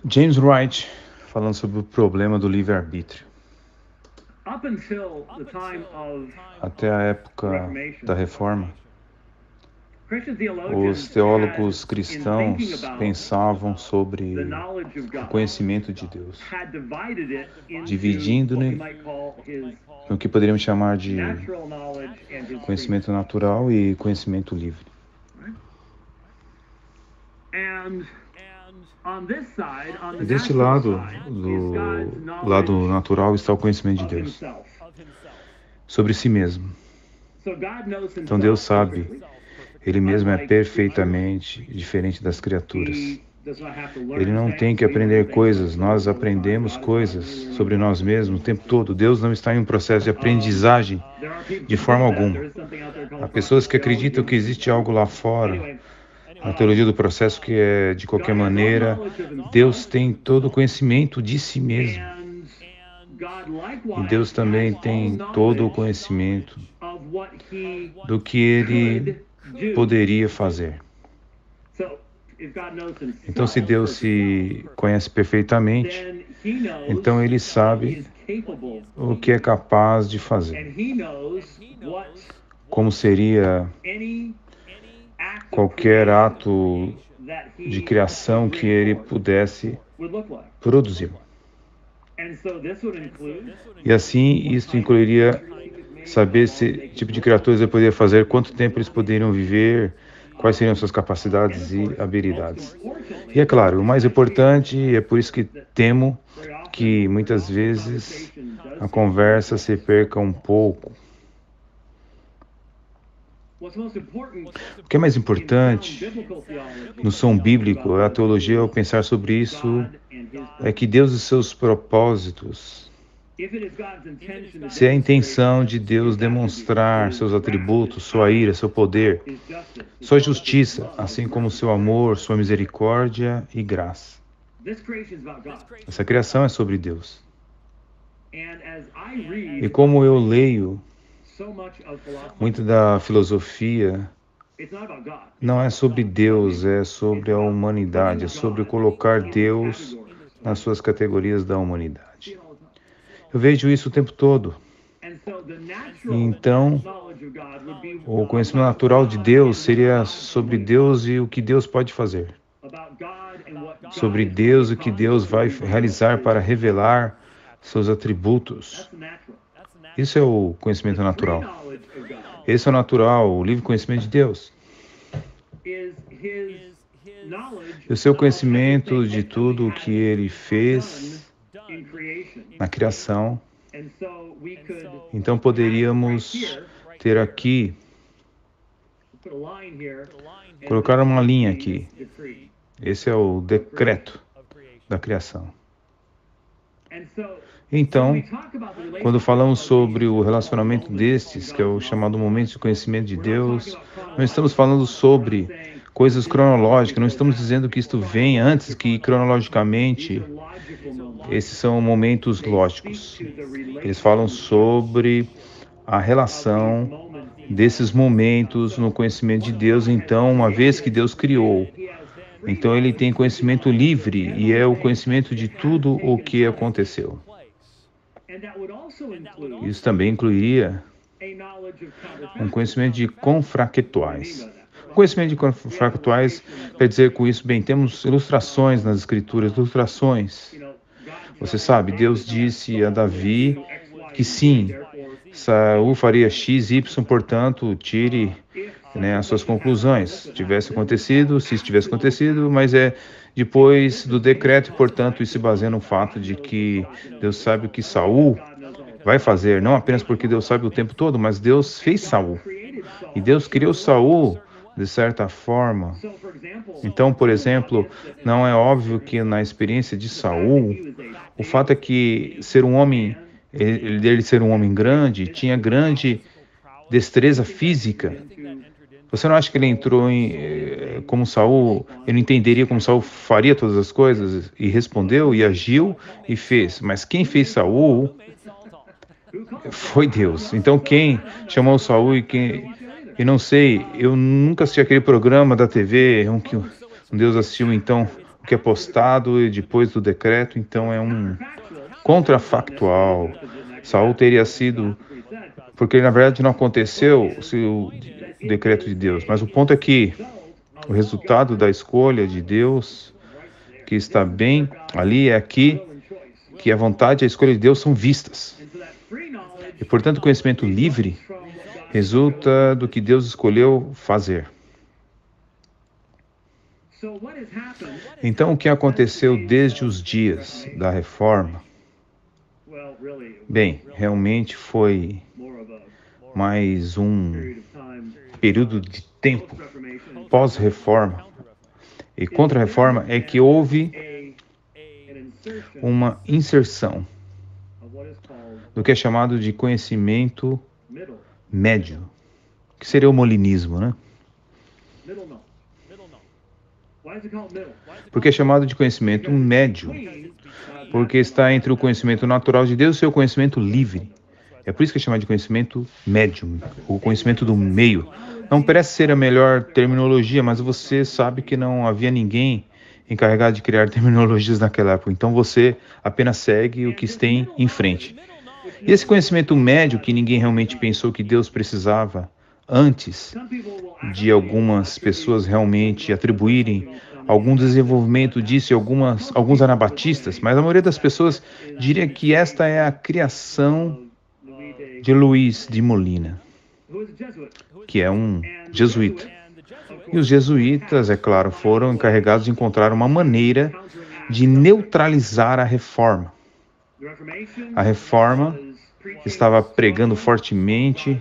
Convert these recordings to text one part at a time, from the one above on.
James Wright, falando sobre o problema do livre-arbítrio. Até a época da Reforma, os teólogos cristãos pensavam sobre o conhecimento de Deus, dividindo-o no que poderíamos chamar de conhecimento natural e conhecimento livre. E deste lado, do lado natural, está o conhecimento de Deus sobre si mesmo. Então Deus sabe, Ele mesmo é perfeitamente diferente das criaturas. Ele não tem que aprender coisas, nós aprendemos coisas sobre nós mesmos o tempo todo. Deus não está em um processo de aprendizagem de forma alguma. Há pessoas que acreditam que existe algo lá fora, a teologia do processo, que é, de qualquer maneira, Deus tem todo o conhecimento de si mesmo. E Deus também tem todo o conhecimento do que Ele poderia fazer. Então, se Deus se conhece perfeitamente, então Ele sabe o que é capaz de fazer. Como seria qualquer ato de criação que Ele pudesse produzir. E assim, isso incluiria saber se tipo de criaturas Ele poderia fazer, quanto tempo eles poderiam viver, quais seriam suas capacidades e habilidades. E é claro, o mais importante, é por isso que temo que muitas vezes a conversa se perca um pouco. O que é mais importante no som bíblico, a teologia, ao pensar sobre isso, é que Deus e seus propósitos, se é a intenção de Deus demonstrar seus atributos, sua ira, seu poder, sua justiça, assim como seu amor, sua misericórdia e graça. Essa criação é sobre Deus. E como eu leio muito da filosofia, não é sobre Deus, é sobre a humanidade, é sobre colocar Deus nas suas categorias da humanidade. Eu vejo isso o tempo todo. Então, o conhecimento natural de Deus seria sobre Deus e o que Deus pode fazer. Sobre Deus e o que Deus vai realizar para revelar seus atributos. Isso é o conhecimento natural. Esse é o natural, o livre conhecimento de Deus. E o seu conhecimento de tudo o que Ele fez na criação. Então poderíamos ter aqui, colocar uma linha aqui. Esse é o decreto da criação. Então, quando falamos sobre o relacionamento destes, que é o chamado momento de conhecimento de Deus, não estamos falando sobre coisas cronológicas, não estamos dizendo que isto vem antes, que cronologicamente esses são momentos lógicos. Eles falam sobre a relação desses momentos no conhecimento de Deus. Então, uma vez que Deus criou, então Ele tem conhecimento livre e é o conhecimento de tudo o que aconteceu. Isso também incluiria um conhecimento de confractuais. O conhecimento de confractuais quer dizer com isso, bem, temos ilustrações nas Escrituras, ilustrações. Você sabe, Deus disse a Davi que sim, Saul faria X, Y, portanto, tire as suas conclusões. Se tivesse acontecido, mas é depois do decreto, portanto, isso se baseia no fato de que Deus sabe o que Saul vai fazer, não apenas porque Deus sabe o tempo todo, mas Deus fez Saul. E Deus criou Saul de certa forma. Então, por exemplo, não é óbvio que na experiência de Saul, o fato é que ele ser um homem grande, tinha grande destreza física. Você não acha que ele entrou como Saul, ele entenderia como Saul faria todas as coisas, e respondeu, e agiu, e fez. Mas quem fez Saul foi Deus. Então quem chamou Saul e não sei, eu nunca assisti aquele programa da TV, que Deus assistiu então o que é postado e depois do decreto, então é um contrafactual. Saul teria sido, porque na verdade não aconteceu o decreto de Deus, mas o ponto é que o resultado da escolha de Deus, que está bem ali, é aqui, que a vontade e a escolha de Deus são vistas. E, portanto, o conhecimento livre resulta do que Deus escolheu fazer. Então, o que aconteceu desde os dias da reforma? Bem, realmente foi mais um período de tempo pós-reforma e contra-reforma é que houve uma inserção do que é chamado de conhecimento médio, que seria o molinismo, né? Porque é chamado de conhecimento médio, porque está entre o conhecimento natural de Deus e o seu conhecimento livre. É por isso que é chamado de conhecimento médio, o conhecimento do meio. Não parece ser a melhor terminologia, mas você sabe que não havia ninguém encarregado de criar terminologias naquela época. Então você apenas segue o que tem em frente. E esse conhecimento médio que ninguém realmente pensou que Deus precisava antes de algumas pessoas realmente atribuírem algum desenvolvimento disso e alguns anabatistas, mas a maioria das pessoas diria que esta é a criação de Luís de Molina, que é um jesuíta. E os jesuítas, é claro, foram encarregados de encontrar uma maneira de neutralizar a reforma. A reforma estava pregando fortemente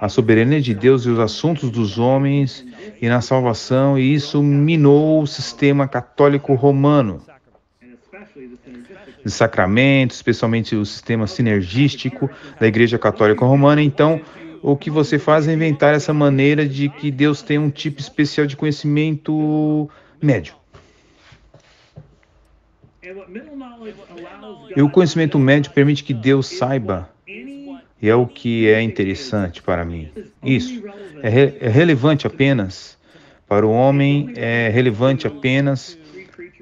a soberania de Deus e os assuntos dos homens e na salvação, e isso minou o sistema católico romano de sacramentos, especialmente o sistema sinergístico da Igreja Católica Romana. Então, o que você faz é inventar essa maneira de que Deus tem um tipo especial de conhecimento médio. E o conhecimento médio permite que Deus saiba, e é o que é interessante para mim. Isso é relevante apenas para o homem, é relevante apenas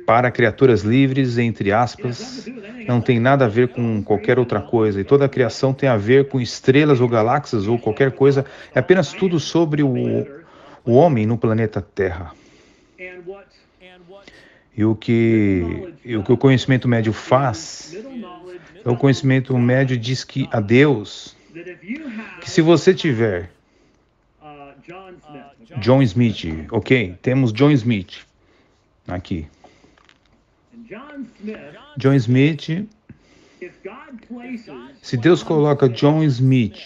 para criaturas livres, entre aspas, não tem nada a ver com qualquer outra coisa. E toda a criação tem a ver com estrelas ou galáxias ou qualquer coisa. É apenas tudo sobre o homem no planeta Terra. E o que o conhecimento médio faz, o conhecimento médio diz que a Deus, que se você tiver John Smith, ok? Temos John Smith aqui. John Smith, se Deus coloca John Smith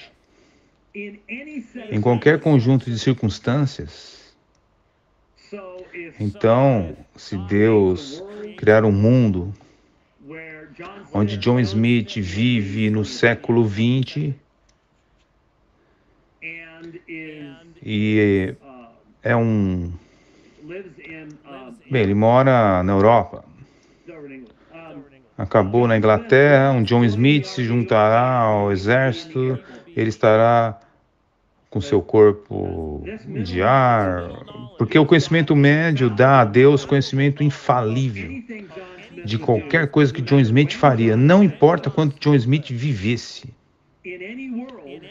em qualquer conjunto de circunstâncias, então, se Deus criar um mundo onde John Smith vive no século XX e é um... Bem, ele mora na Europa. Acabou na Inglaterra, um John Smith se juntará ao exército, ele estará com seu corpo de ar, porque o conhecimento médio dá a Deus conhecimento infalível de qualquer coisa que John Smith faria, não importa quanto John Smith vivesse.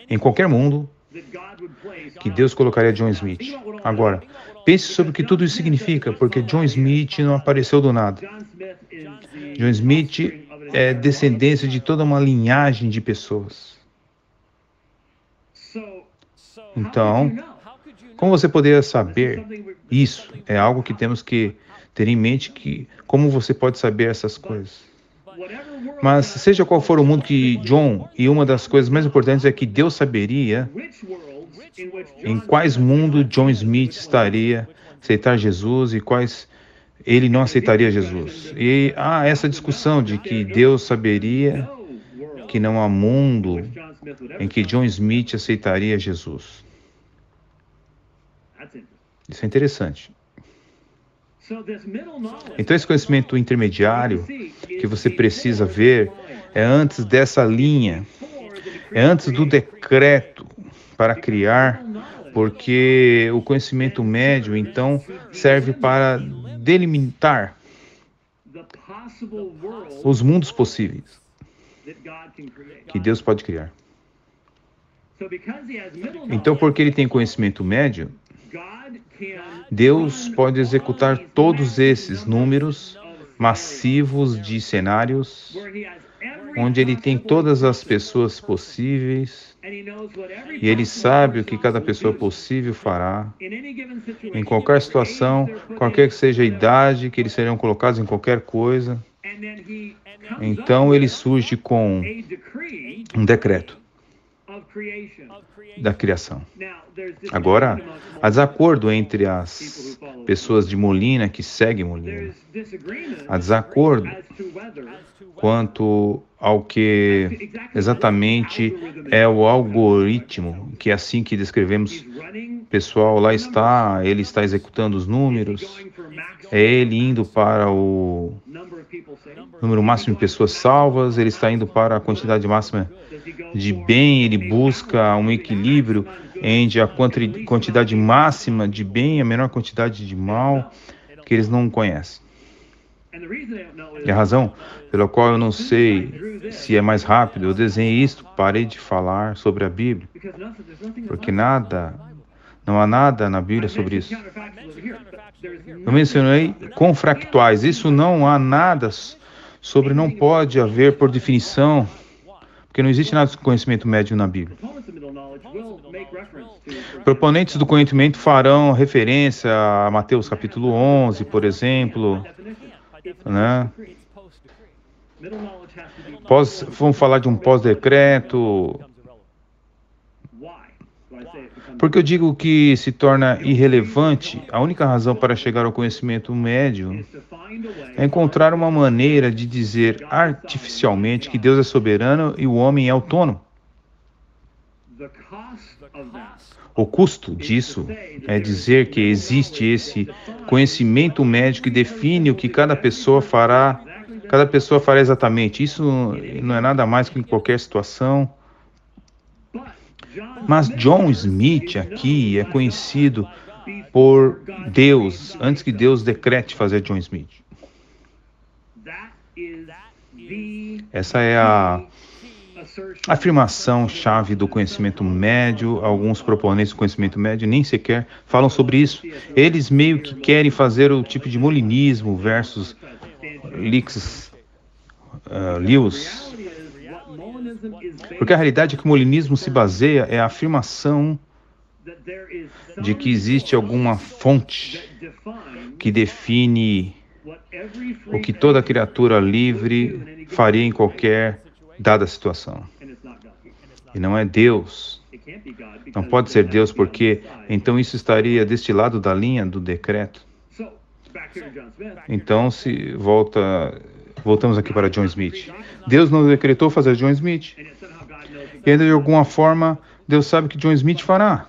Em qualquer mundo que Deus colocaria John Smith. Agora, pense sobre o que tudo isso significa, porque John Smith não apareceu do nada. John Smith é descendência de toda uma linhagem de pessoas. Então, como você poderia saber isso? É algo que temos que ter em mente, que como você pode saber essas coisas. Mas seja qual for o mundo que John, e uma das coisas mais importantes é que Deus saberia em quais mundos John Smith estaria aceitar Jesus e quais ele não aceitaria Jesus. E há essa discussão de que Deus saberia que não há mundo em que John Smith aceitaria Jesus. Isso é interessante. Então, esse conhecimento intermediário que você precisa ver é antes dessa linha, é antes do decreto para criar, porque o conhecimento médio, então, serve para delimitar os mundos possíveis que Deus pode criar. Então, porque ele tem conhecimento médio, Deus pode executar todos esses números massivos de cenários, onde ele tem todas as pessoas possíveis, e ele sabe o que cada pessoa possível fará, em qualquer situação, qualquer que seja a idade, que eles serão colocados em qualquer coisa. Então ele surge com um decreto da criação. Agora, há desacordo entre as pessoas de Molina que seguem Molina. Há desacordo quanto ao que exatamente é o algoritmo, que é assim que descrevemos. O pessoal lá está, ele está executando os números, é ele indo para o número máximo de pessoas salvas, ele está indo para a quantidade máxima de bem, ele busca um equilíbrio entre a quantidade máxima de bem e a menor quantidade de mal, que eles não conhecem. E a razão pela qual eu não sei se é mais rápido, eu desenhei isto, parei de falar sobre a Bíblia, porque não há nada na Bíblia sobre isso. Eu mencionei confractuais, isso não há nada sobre, não pode haver por definição, porque não existe nada de conhecimento médio na Bíblia. Proponentes do conhecimento farão referência a Mateus capítulo 11, por exemplo, né? Vamos falar de um pós-decreto. Porque eu digo que se torna irrelevante, a única razão para chegar ao conhecimento médio é encontrar uma maneira de dizer artificialmente que Deus é soberano e o homem é autônomo. O custo disso é dizer que existe esse conhecimento médio que define o que cada pessoa fará exatamente. Isso não é nada mais que em qualquer situação. Mas John Smith aqui é conhecido por Deus, antes que Deus decrete fazer John Smith. Essa é a afirmação-chave do conhecimento médio. Alguns proponentes do conhecimento médio nem sequer falam sobre isso. Eles meio que querem fazer o tipo de molinismo versus Lewis. Porque a realidade é que o molinismo se baseia é a afirmação de que existe alguma fonte que define o que toda criatura livre faria em qualquer dada situação. E não é Deus. Não pode ser Deus, porque então isso estaria deste lado da linha do decreto. Então, voltamos aqui para John Smith. Deus não decretou fazer John Smith. E ainda de alguma forma, Deus sabe que John Smith fará.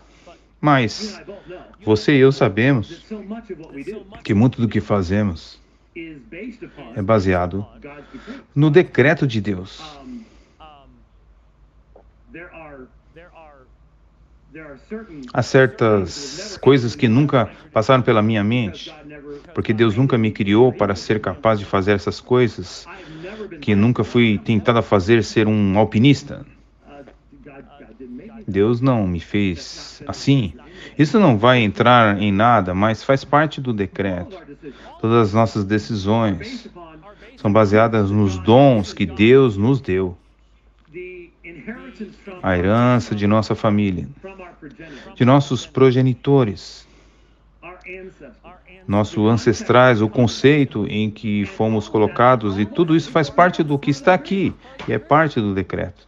Mas você e eu sabemos que muito do que fazemos é baseado no decreto de Deus. Há certas coisas que nunca passaram pela minha mente, porque Deus nunca me criou para ser capaz de fazer essas coisas, que nunca fui tentado a fazer ser um alpinista. Deus não me fez assim. Isso não vai entrar em nada, mas faz parte do decreto. Todas as nossas decisões são baseadas nos dons que Deus nos deu. A herança de nossa família, de nossos progenitores, nossos ancestrais, o conceito em que fomos colocados, e tudo isso faz parte do que está aqui, e é parte do decreto.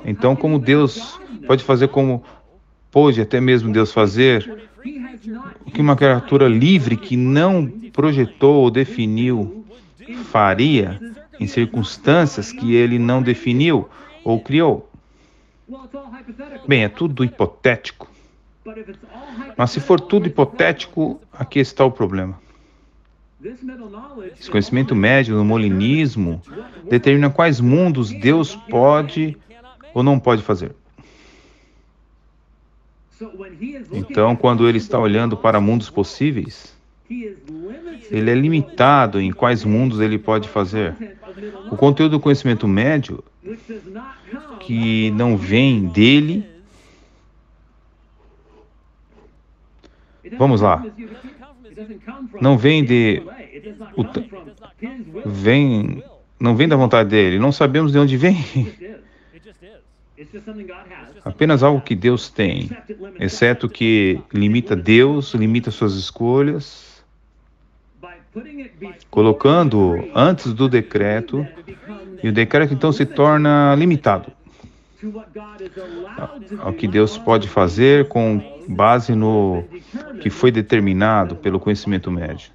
Então, como Deus pode fazer, como pôde até mesmo Deus fazer, o que uma criatura livre que não projetou ou definiu faria em circunstâncias que ele não definiu ou criou? Bem, é tudo hipotético. Mas se for tudo hipotético, aqui está o problema. Esse conhecimento médio no molinismo determina quais mundos Deus pode ou não pode fazer. Então, quando ele está olhando para mundos possíveis, Ele é limitado em quais mundos ele pode fazer. O conteúdo do conhecimento médio, que não vem dele... Vamos lá. Não vem de... Não vem da vontade dele. Não sabemos de onde vem. Apenas algo que Deus tem. Exceto que limita Deus, limita suas escolhas. Colocando antes do decreto. E o decreto então se torna limitado ao que Deus pode fazer com base no que foi determinado pelo conhecimento médio.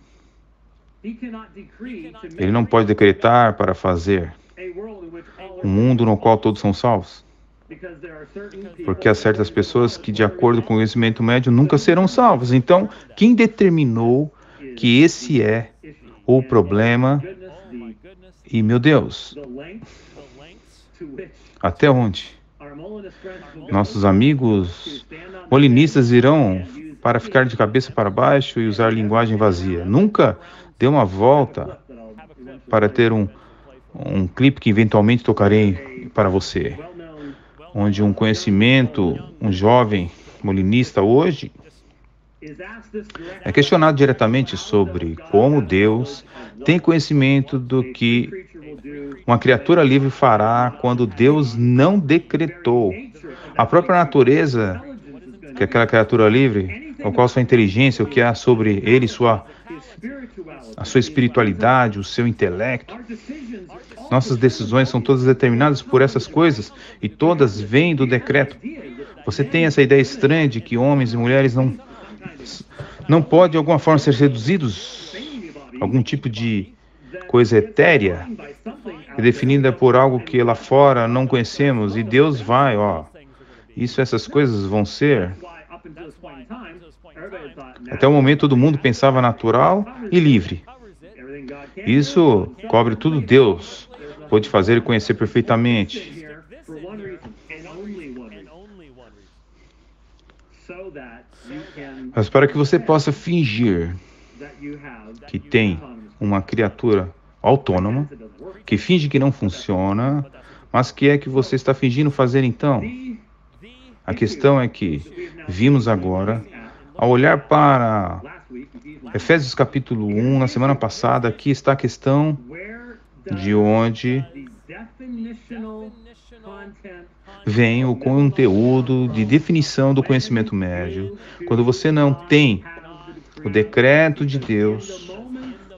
Ele não pode decretar para fazer um mundo no qual todos são salvos. Porque há certas pessoas que, de acordo com o conhecimento médio, nunca serão salvas. Então, quem determinou que esse é o problema? E, meu Deus, até onde nossos amigos molinistas irão para ficar de cabeça para baixo e usar linguagem vazia? Nunca dê uma volta para ter um clipe que eventualmente tocarei para você, onde um conhecimento, um jovem molinista hoje é questionado diretamente sobre como Deus tem conhecimento do que uma criatura livre fará quando Deus não decretou. A própria natureza que aquela criatura livre, ou qual sua inteligência, o que há sobre ele, a sua espiritualidade, o seu intelecto. Nossas decisões são todas determinadas por essas coisas e todas vêm do decreto. Você tem essa ideia estranha de que homens e mulheres não podem de alguma forma ser seduzidos? Algum tipo de coisa etérea, definida por algo que lá fora não conhecemos, e Deus vai, essas coisas vão ser. Até o momento todo mundo pensava natural e livre. Isso cobre tudo Deus pode fazer e conhecer perfeitamente. Mas para que você possa fingir que tem uma criatura autônoma, que finge que não funciona, mas que é que você está fingindo fazer então? A questão é que vimos agora, ao olhar para Efésios capítulo 1, na semana passada, aqui está a questão de onde vem o conteúdo de definição do conhecimento médio. Quando você não tem o decreto de Deus,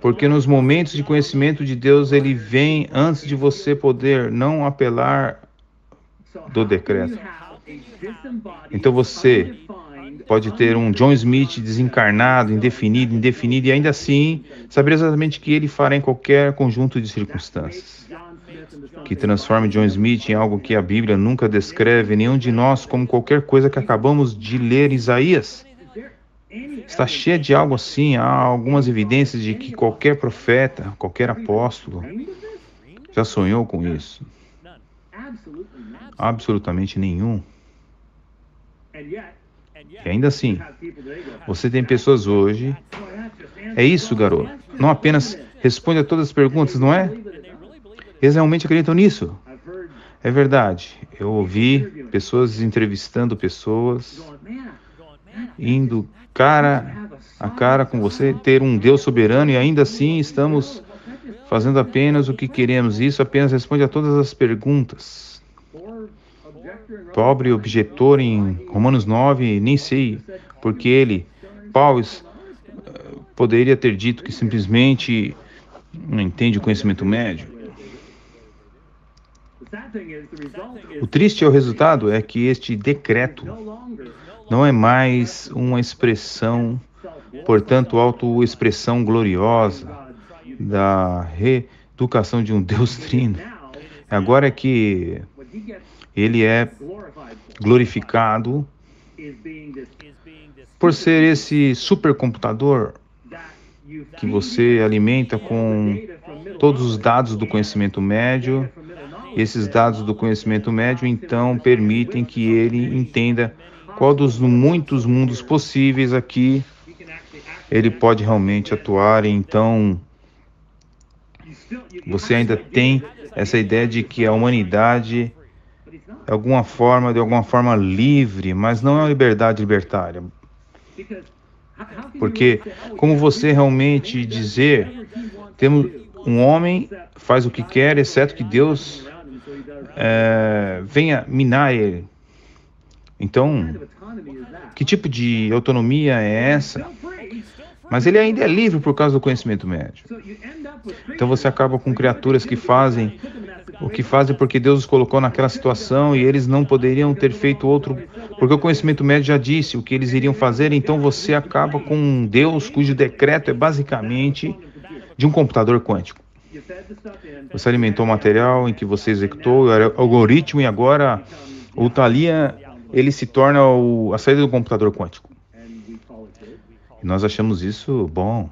porque nos momentos de conhecimento de Deus, ele vem antes de você poder não apelar do decreto. Então você pode ter um John Smith desencarnado, indefinido, e ainda assim saber exatamente o que ele fará em qualquer conjunto de circunstâncias, que transforme John Smith em algo que a Bíblia nunca descreve, nenhum de nós, como qualquer coisa que acabamos de ler em Isaías. Está cheia de algo assim. Há algumas evidências de que qualquer profeta, qualquer apóstolo já sonhou com isso. Absolutamente nenhum. E ainda assim, você tem pessoas hoje... É isso, garoto. Não apenas responde a todas as perguntas, não é? Eles realmente acreditam nisso. É verdade. Eu ouvi pessoas entrevistando pessoas, indo cara a cara com você, ter um Deus soberano, e ainda assim estamos fazendo apenas o que queremos. Isso apenas responde a todas as perguntas. Pobre objetor em Romanos 9, nem sei porque Paulo, poderia ter dito que simplesmente não entende o conhecimento médio. O triste é o resultado, é que este decreto não é mais uma expressão, portanto, autoexpressão gloriosa da reeducação de um Deus trino. Agora é que ele é glorificado por ser esse supercomputador que você alimenta com todos os dados do conhecimento médio. Esses dados do conhecimento médio, então, permitem que ele entenda qual dos muitos mundos possíveis aqui ele pode realmente atuar. Então, você ainda tem essa ideia de que a humanidade é de alguma forma livre, mas não é uma liberdade libertária. Porque como você realmente dizer, temos um homem faz o que quer, exceto que Deus venha minar ele. Então, que tipo de autonomia é essa? Mas ele ainda é livre por causa do conhecimento médio. Então você acaba com criaturas que fazem o que fazem porque Deus os colocou naquela situação e eles não poderiam ter feito outro, porque o conhecimento médio já disse o que eles iriam fazer. Então você acaba com um Deus cujo decreto é basicamente de um computador quântico. Você alimentou o material em que você executou o algoritmo e agora o Thalia, ele se torna a saída do computador quântico. E nós achamos isso bom.